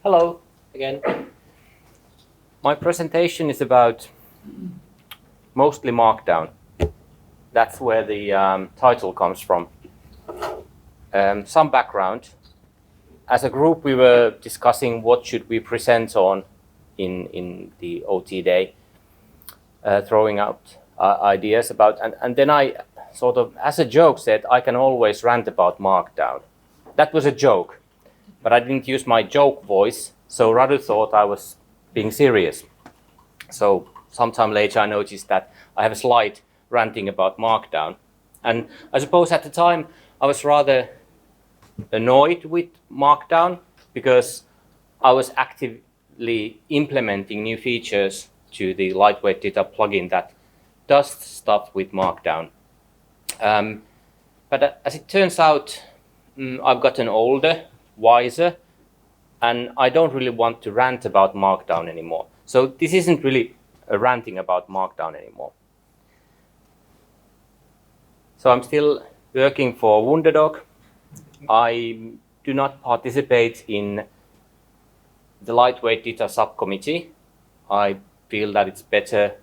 Hello again. My presentation is about mostly Markdown. That's where the title comes from. Some background. As a group, we were discussing what should we present on in the OT day, throwing out ideas about, and then I sort of, as a joke, said I can always rant about Markdown. That was a joke, but I didn't use my joke voice, so Radu thought I was being serious. So sometime later I noticed that I have a slide ranting about Markdown. And I suppose at the time I was rather annoyed with Markdown because I was actively implementing new features to the lightweight DITA plugin that does stuff with Markdown. But as it turns out, I've gotten older, wiser, and I don't really want to rant about Markdown anymore. So this isn't really a ranting about Markdown anymore. So I'm still working for Wunderdog. I do not participate in the lightweight DITA subcommittee. I feel that it's better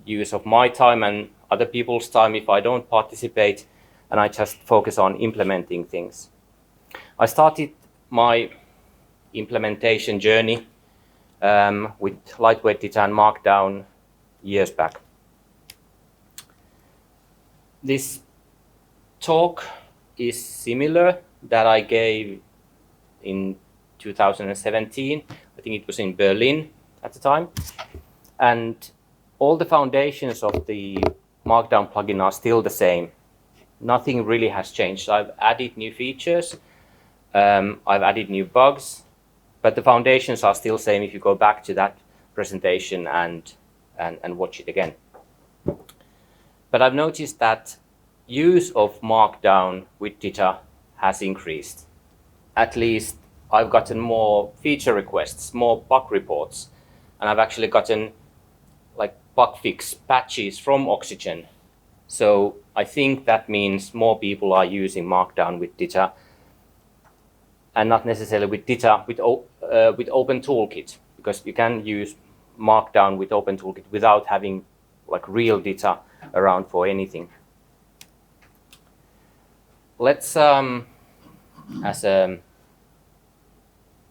use of my time and other people's time if I don't participate and I just focus on implementing things. I started my implementation journey with lightweight DITA and Markdown years back. This talk is similar that I gave in 2017. I think it was in Berlin at the time. And all the foundations of the Markdown plugin are still the same. Nothing really has changed. I've added new features. I've added new bugs, but the foundations are still same if you go back to that presentation and watch it again. But I've noticed that use of Markdown with DITA has increased. At least I've gotten more feature requests, more bug reports, and I've actually gotten like bug fix patches from Oxygen. So I think that means more people are using Markdown with DITA and not necessarily with DITA with Open Toolkit, because you can use Markdown with Open Toolkit without having like real DITA around for anything. Let's, as a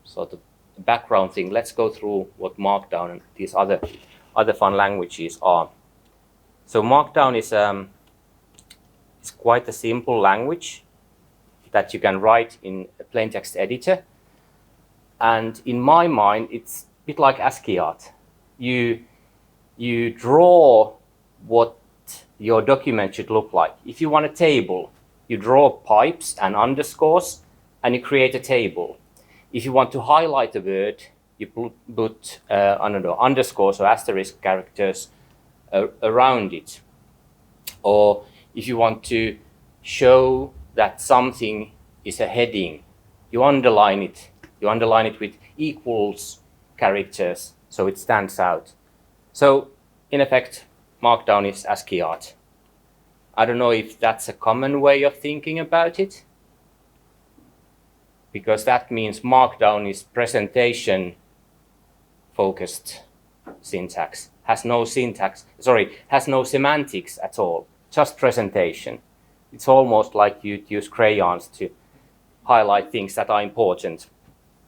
sort of background thing, let's go through what Markdown and these other fun languages are. So Markdown is quite a simple language that you can write in a plain text editor. And in my mind, it's a bit like ASCII art. You draw what your document should look like. If you want a table, you draw pipes and underscores, and you create a table. If you want to highlight a word, you put underscores or asterisk characters around it. Or if you want to show that something is a heading, you underline it. You underline it with equals characters so it stands out. So in effect, Markdown is ASCII art. I don't know if that's a common way of thinking about it, because that means Markdown is presentation focused syntax, has no semantics at all, just presentation. It's almost like you'd use crayons to highlight things that are important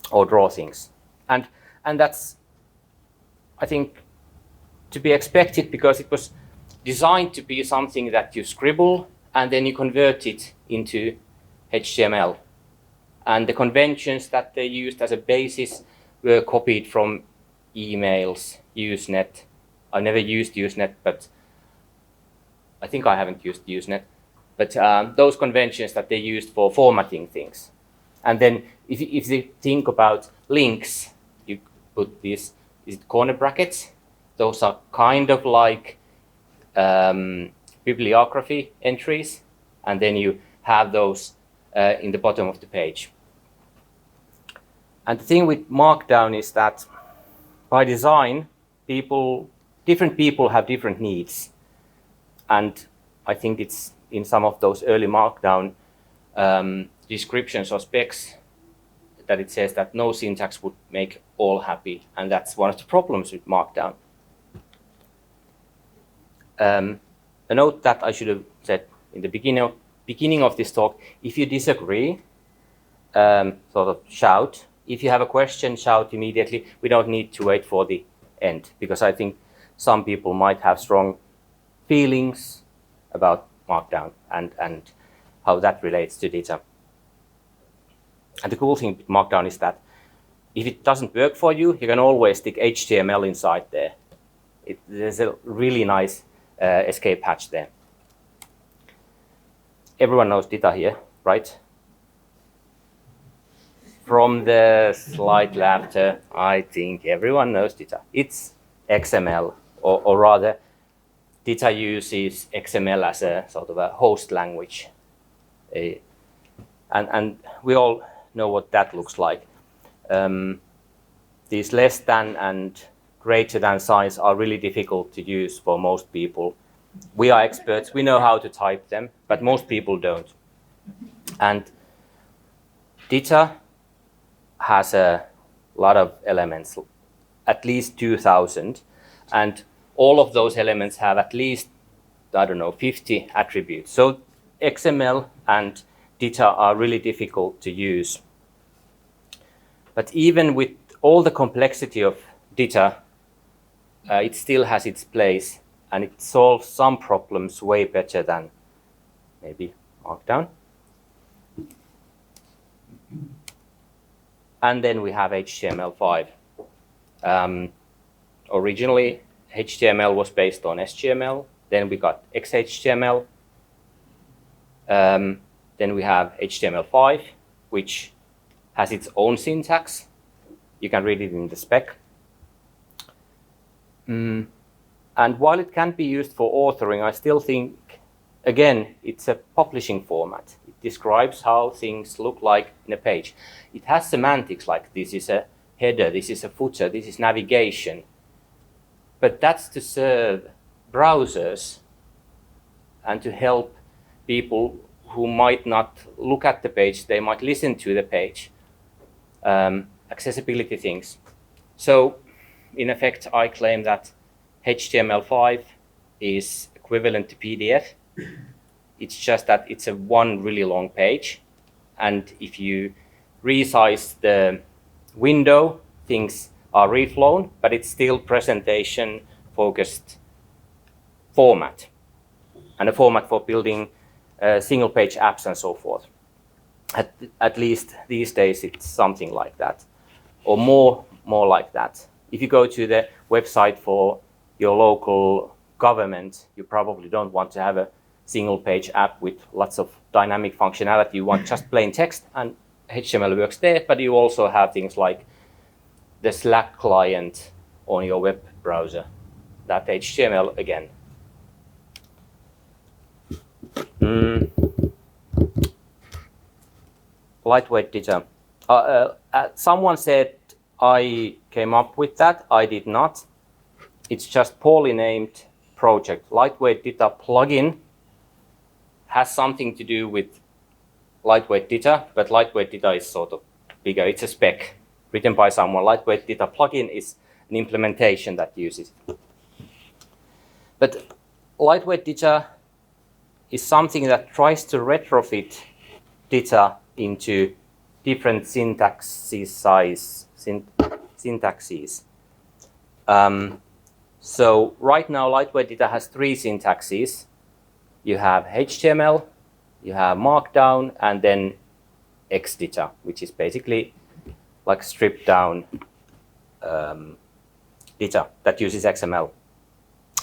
or draw things. And that's, I think, to be expected, because it was designed to be something that you scribble and then you convert it into HTML. And the conventions that they used as a basis were copied from emails, Usenet. I never used Usenet, but I think I haven't used Usenet. But those conventions that they used for formatting things. And then if you think about links, you put these corner brackets. Those are kind of like bibliography entries, and then you have those in the bottom of the page. And the thing with Markdown is that by design, different people have different needs. And I think it's in some of those early Markdown descriptions or specs that it says that no syntax would make all happy, and that's one of the problems with Markdown. A note that I should have said in the beginning of this talk: if you disagree, sort of shout. If you have a question, shout immediately. We don't need to wait for the end, because I think some people might have strong feelings about Markdown and how that relates to DITA. And the cool thing with Markdown is that if it doesn't work for you, you can always stick HTML inside there. There's a really nice escape hatch there. Everyone knows DITA here, right? From the slight laughter, I think everyone knows DITA. It's XML, or rather, DITA uses XML as a sort of a host language. And we all know what that looks like. These less than and greater than signs are really difficult to use for most people. We are experts, we know how to type them, but most people don't. And DITA has a lot of elements, at least 2,000, and all of those elements have at least, I don't know, 50 attributes. So XML and DITA are really difficult to use. But even with all the complexity of DITA, it still has its place, and it solves some problems way better than maybe Markdown. And then we have HTML5. Originally, HTML was based on SGML. Then we got XHTML. Then we have HTML5, which has its own syntax. You can read it in the spec. And while it can be used for authoring, I still think, again, it's a publishing format. It describes how things look like in a page. It has semantics like this is a header, this is a footer, this is navigation. But that's to serve browsers and to help people who might not look at the page, they might listen to the page. Accessibility things. So, in effect, I claim that HTML5 is equivalent to PDF. It's just that it's a one really long page, and if you resize the window, things are reflown, but it's still presentation focused format, and a format for building single page apps and so forth. At least these days it's something like that, or more like that. If you go to the website for your local government, you probably don't want to have a single page app with lots of dynamic functionality. You want just plain text, and HTML works there, but you also have things like the Slack client on your web browser. That HTML again. Lightweight DITA. Someone said I came up with that. I did not. It's just poorly named project. Lightweight DITA plugin has something to do with lightweight DITA, but lightweight DITA is sort of bigger. It's a spec written by someone. Lightweight DITA plugin is an implementation that uses it. But lightweight DITA is something that tries to retrofit DITA into different syntaxes. So right now, lightweight DITA has three syntaxes. You have HTML, you have Markdown, and then XDITA, which is basically like stripped down DITA that uses XML.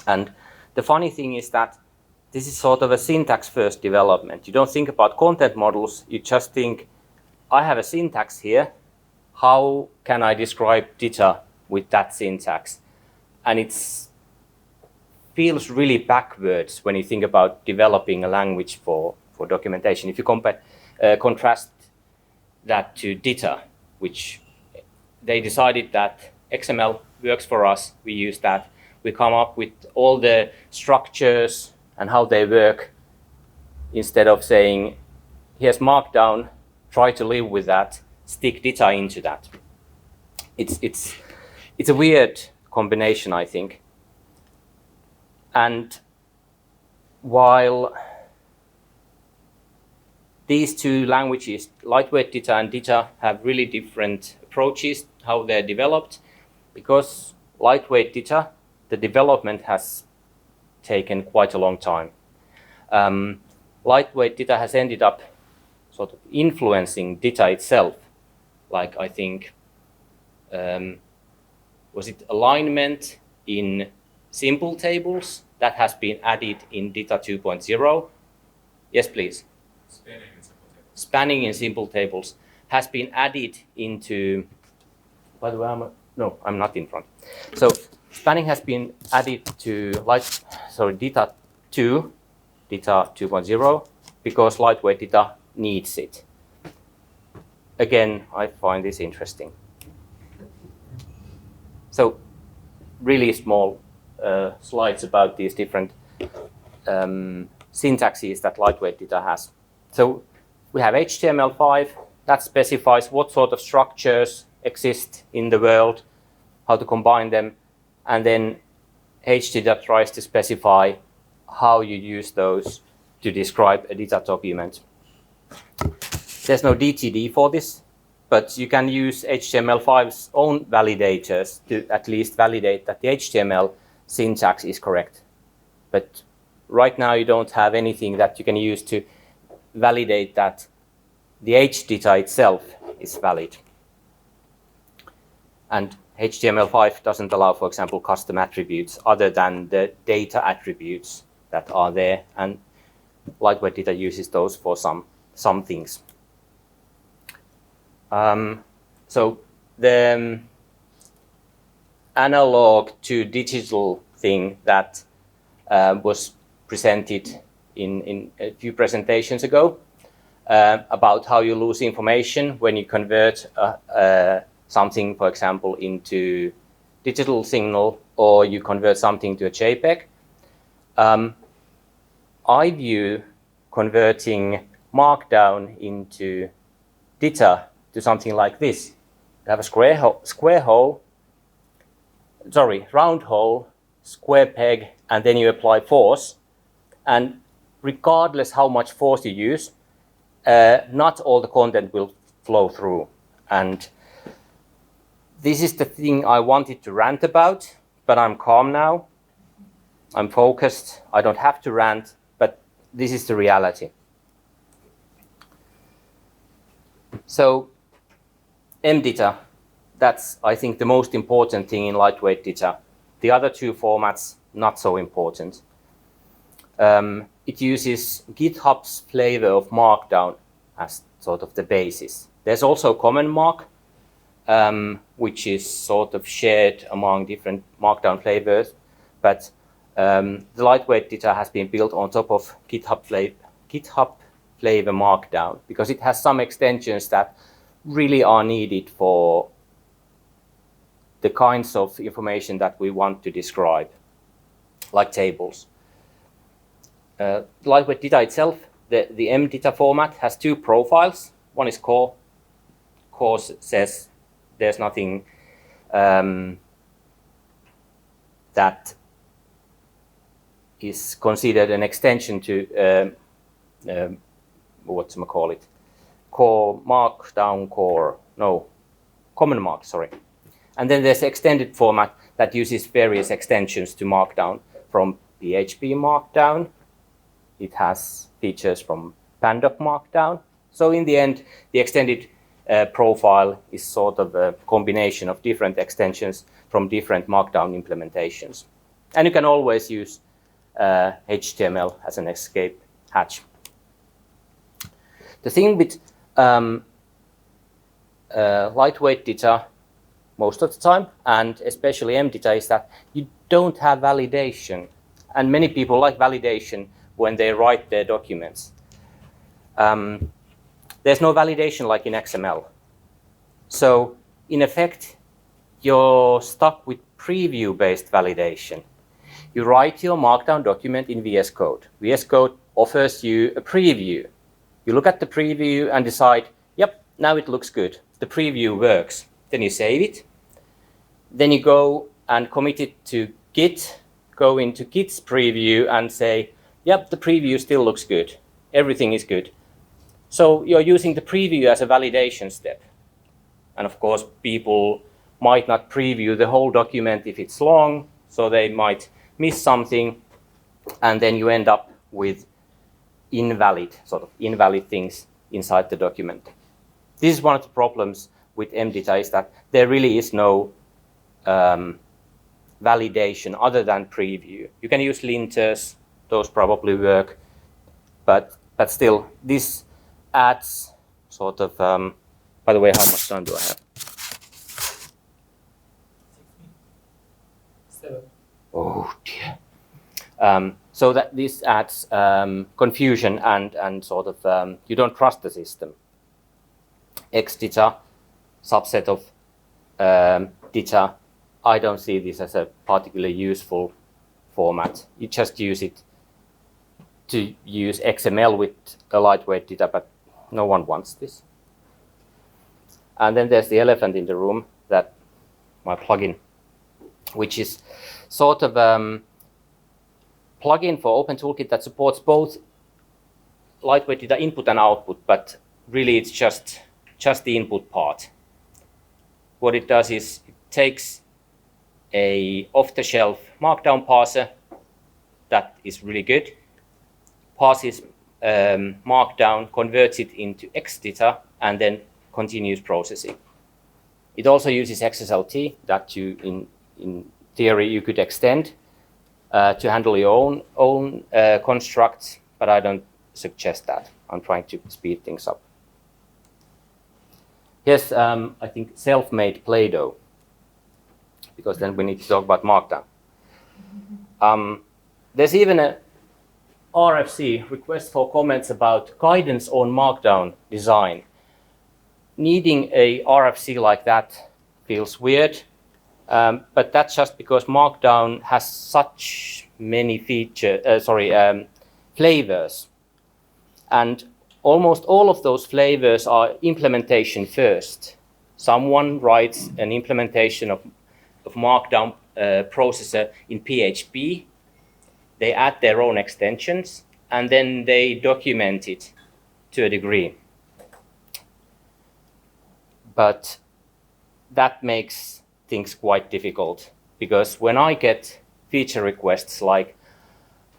And the funny thing is that this is sort of a syntax-first development. You don't think about content models, you just think, I have a syntax here, how can I describe DITA with that syntax? And it feels really backwards when you think about developing a language for documentation. If you contrast that to DITA, which they decided that XML works for us, we use that. We come up with all the structures and how they work, instead of saying, here's Markdown, try to live with that, stick DITA into that. It's a weird combination, I think. And while these two languages, lightweight DITA and DITA, have really different approaches how they're developed, because lightweight DITA, the development has taken quite a long time. Lightweight DITA has ended up sort of influencing DITA itself, like I think, was it alignment in simple tables that has been added in DITA 2.0? Yes, please. Spanning in simple tables has been added into, by the way, I'm not in front. So spanning has been added to DITA 2.0, because lightweight DITA needs it. Again, I find this interesting. So really small slides about these different syntaxes that lightweight DITA has. So we have HTML5 that specifies what sort of structures exist in the world, how to combine them, and then HDITA tries to specify how you use those to describe a DITA document. There's no DTD for this, but you can use HTML5's own validators to at least validate that the HTML syntax is correct. But right now you don't have anything that you can use to validate that the HDITA itself is valid. And HTML5 doesn't allow, for example, custom attributes other than the data attributes that are there, and lightweight DITA uses those for some things. So the analog to digital thing that was presented in a few presentations ago about how you lose information when you convert something, for example, into digital signal, or you convert something to a JPEG. I view converting Markdown into DITA to something like this. You have a round hole, square peg, and then you apply force. And regardless how much force you use, not all the content will flow through. And this is the thing I wanted to rant about, but I'm calm now. I'm focused. I don't have to rant, but this is the reality. So MDITA, that's, I think, the most important thing in lightweight DITA. The other two formats, not so important. It uses GitHub's flavor of Markdown as sort of the basis. There's also Common Mark, which is sort of shared among different Markdown flavors, but the lightweight DITA has been built on top of GitHub flavor Markdown, because it has some extensions that really are needed for the kinds of information that we want to describe, like tables. Lightweight DITA itself, the MDITA format, has two profiles. One is core. Core says there's nothing that is considered an extension to core Markdown core. No, Common Mark, sorry. And then there's extended format that uses various extensions to Markdown, from PHP Markdown. It has features from Pandoc Markdown. So in the end, the extended profile is sort of a combination of different extensions from different Markdown implementations. And you can always use HTML as an escape hatch. The thing with lightweight DITA most of the time, and especially MDITA, is that you don't have validation. And many people like validation when they write their documents. There's no validation like in XML. So in effect, you're stuck with preview-based validation. You write your Markdown document in VS Code. VS Code offers you a preview. You look at the preview and decide, yep, now it looks good. the preview works. Then you save it. Then you go and commit it to Git, go into Git's preview and say, yep, the preview still looks good. Everything is good. So you're using the preview as a validation step. And of course, people might not preview the whole document if it's long, so they might miss something, and then you end up with invalid things inside the document. This is one of the problems with MDITA, is that there really is no validation other than preview. You can use linters, those probably work, but still, this adds sort of, by the way, how much time do I have? 7. Oh dear. So that this adds confusion and sort of, you don't trust the system. XDITA, subset of DITA, I don't see this as a particularly useful format. You just use it to use XML with a lightweight DITA, but no one wants this. And then there's the elephant in the room, that my plugin, which is sort of plugin for Open Toolkit that supports both lightweight DITA input and output, but really it's just the input part. What it does is it takes a off-the-shelf markdown parser that is really good, parses markdown, converts it into XDITA, and then continues processing. It also uses XSLT that you, in theory, you could extend to handle your own constructs, but I don't suggest that. I'm trying to speed things up. Here's, I think, self-made Play-Doh, because then we need to talk about Markdown. There's even a RFC, request for comments, about guidance on Markdown design. Needing a RFC like that feels weird, but that's just because Markdown has such many flavors. And almost all of those flavors are implementation first. Someone writes an implementation of Markdown processor in PHP. They add their own extensions, and then they document it to a degree. But that makes things quite difficult, because when I get feature requests like,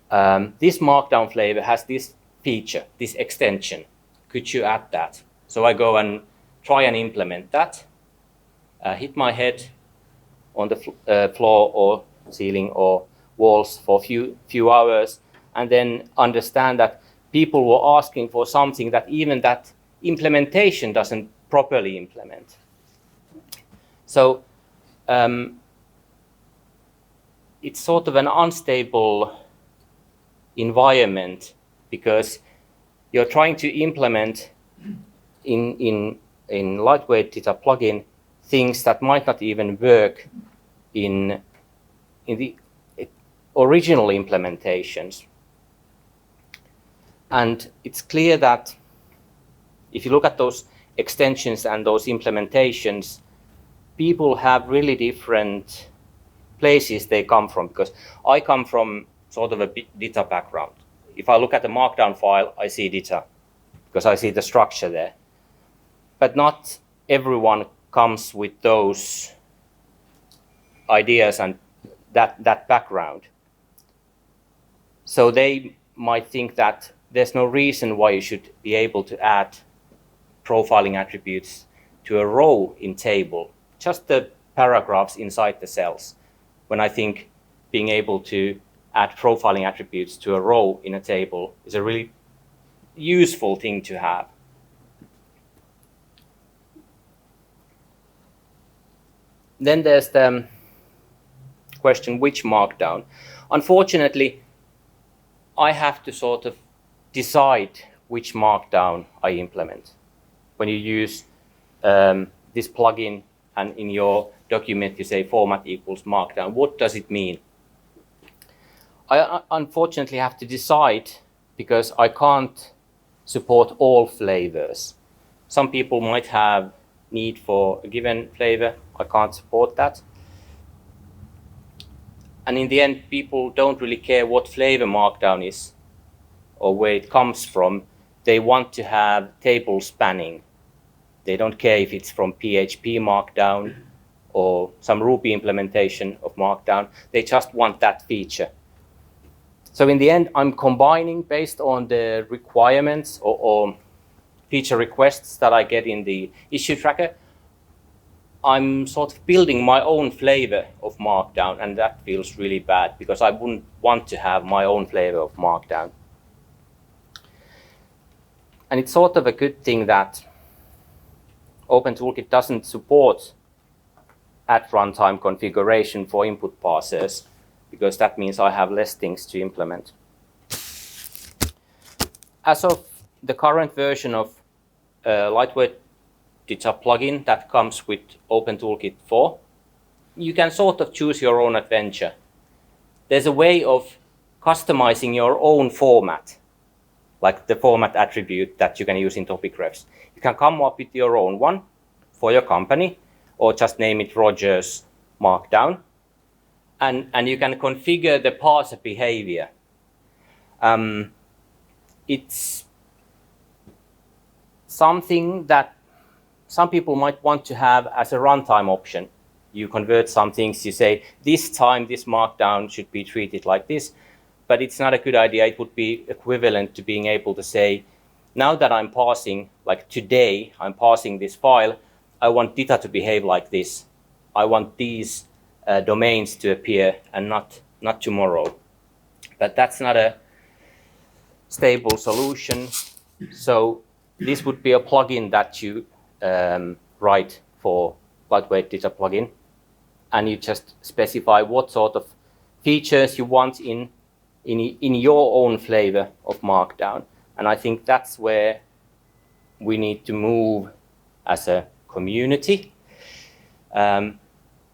this Markdown flavor has this feature, this extension, could you add that? So I go and try and implement that, hit my head on the floor or ceiling or walls for a few hours, and then understand that people were asking for something that even that implementation doesn't properly implement. So it's sort of an unstable environment, because you're trying to implement in lightweight DITA plugin things that might not even work in the original implementations. And it's clear that if you look at those extensions and those implementations, people have really different places they come from, because I come from sort of a DITA background. If I look at the Markdown file, I see DITA, because I see the structure there. But not everyone comes with those ideas and that background. So they might think that there's no reason why you should be able to add profiling attributes to a row in table, just the paragraphs inside the cells, when I think being able to add profiling attributes to a row in a table is a really useful thing to have. Then there's the question, which Markdown? Unfortunately, I have to sort of decide which Markdown I implement. When you use this plugin and in your document you say format equals Markdown, what does it mean? I unfortunately have to decide, because I can't support all flavors. Some people might have need for a given flavor. I can't support that. And in the end, people don't really care what flavor Markdown is or where it comes from. They want to have table spanning. They don't care if it's from PHP Markdown or some Ruby implementation of Markdown. They just want that feature. So in the end, I'm combining based on the requirements or feature requests that I get in the issue tracker. I'm sort of building my own flavor of Markdown, and that feels really bad because I wouldn't want to have my own flavor of Markdown. And it's sort of a good thing that OpenToolkit doesn't support at runtime configuration for input parsers, because that means I have less things to implement. As of the current version of lightweight DITA plugin that comes with OpenToolkit 4, you can sort of choose your own adventure. There's a way of customizing your own format, like the format attribute that you can use in topic refs. You can come up with your own one for your company, or just name it Rogers Markdown. And you can configure the parser behavior. It's something that some people might want to have as a runtime option. You convert some things, you say, this time this Markdown should be treated like this, but it's not a good idea. It would be equivalent to being able to say, now that I'm parsing, like today, I'm parsing this file, I want DITA to behave like this. I want these domains to appear and not tomorrow. But that's not a stable solution. So this would be a plugin that you write for lightweight DITA plugin, and you just specify what sort of features you want in your own flavor of Markdown. And I think that's where we need to move as a community,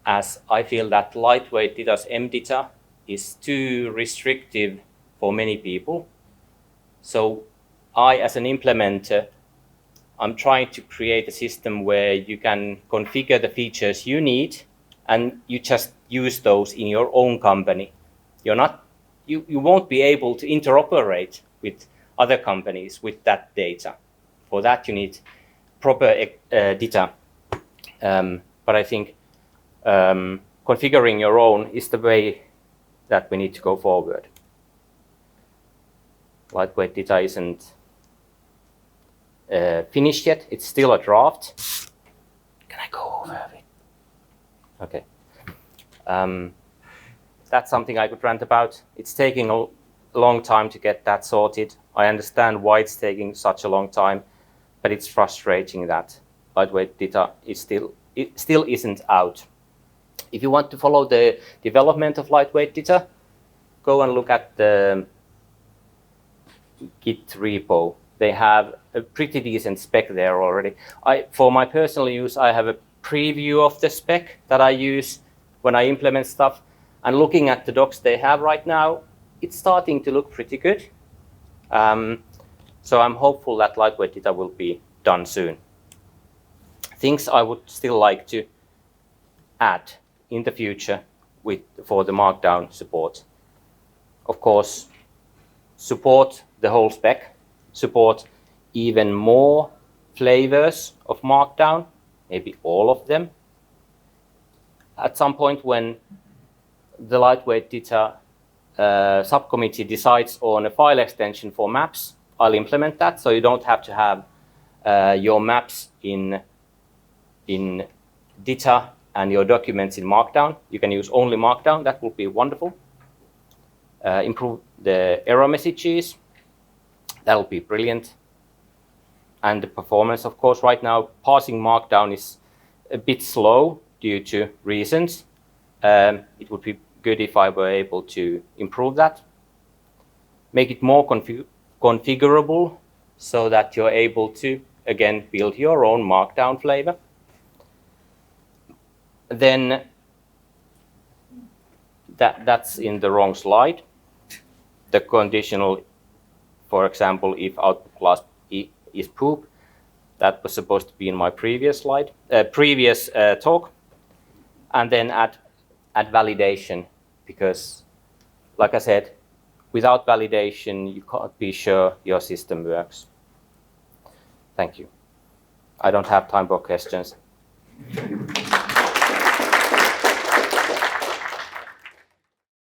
as I feel that lightweight DITA's mDITA is too restrictive for many people. So I, as an implementer, I'm trying to create a system where you can configure the features you need and you just use those in your own company. You won't be able to interoperate with other companies with that data. For that, you need proper DITA. But I think configuring your own is the way that we need to go forward. Lightweight DITA isn't finished yet. It's still a draft. Can I go over it? Okay. That's something I could rant about. It's taking a long time to get that sorted. I understand why it's taking such a long time, but it's frustrating that lightweight DITA is still isn't out. If you want to follow the development of lightweight DITA, go and look at the Git repo. They have a pretty decent spec there already. For my personal use, I have a preview of the spec that I use when I implement stuff. And looking at the docs they have right now, it's starting to look pretty good. So I'm hopeful that lightweight DITA will be done soon. Things I would still like to add in the future for the Markdown support. Of course, support the whole spec, support even more flavors of Markdown, maybe all of them. At some point when the lightweight DITA subcommittee decides on a file extension for maps, I'll implement that, so you don't have to have your maps in DITA and your documents in Markdown. You can use only Markdown. That would be wonderful. Improve the error messages. That'll be brilliant. And the performance, of course, right now, parsing Markdown is a bit slow due to reasons. It would be good if I were able to improve that. Make it more configurable so that you're able to, again, build your own Markdown flavor. Then that's in the wrong slide. The conditional, for example, if output class is poop, That was supposed to be in my previous slide, previous talk. And then add validation, because, like I said, without validation, you can't be sure your system works. Thank you. I don't have time for questions.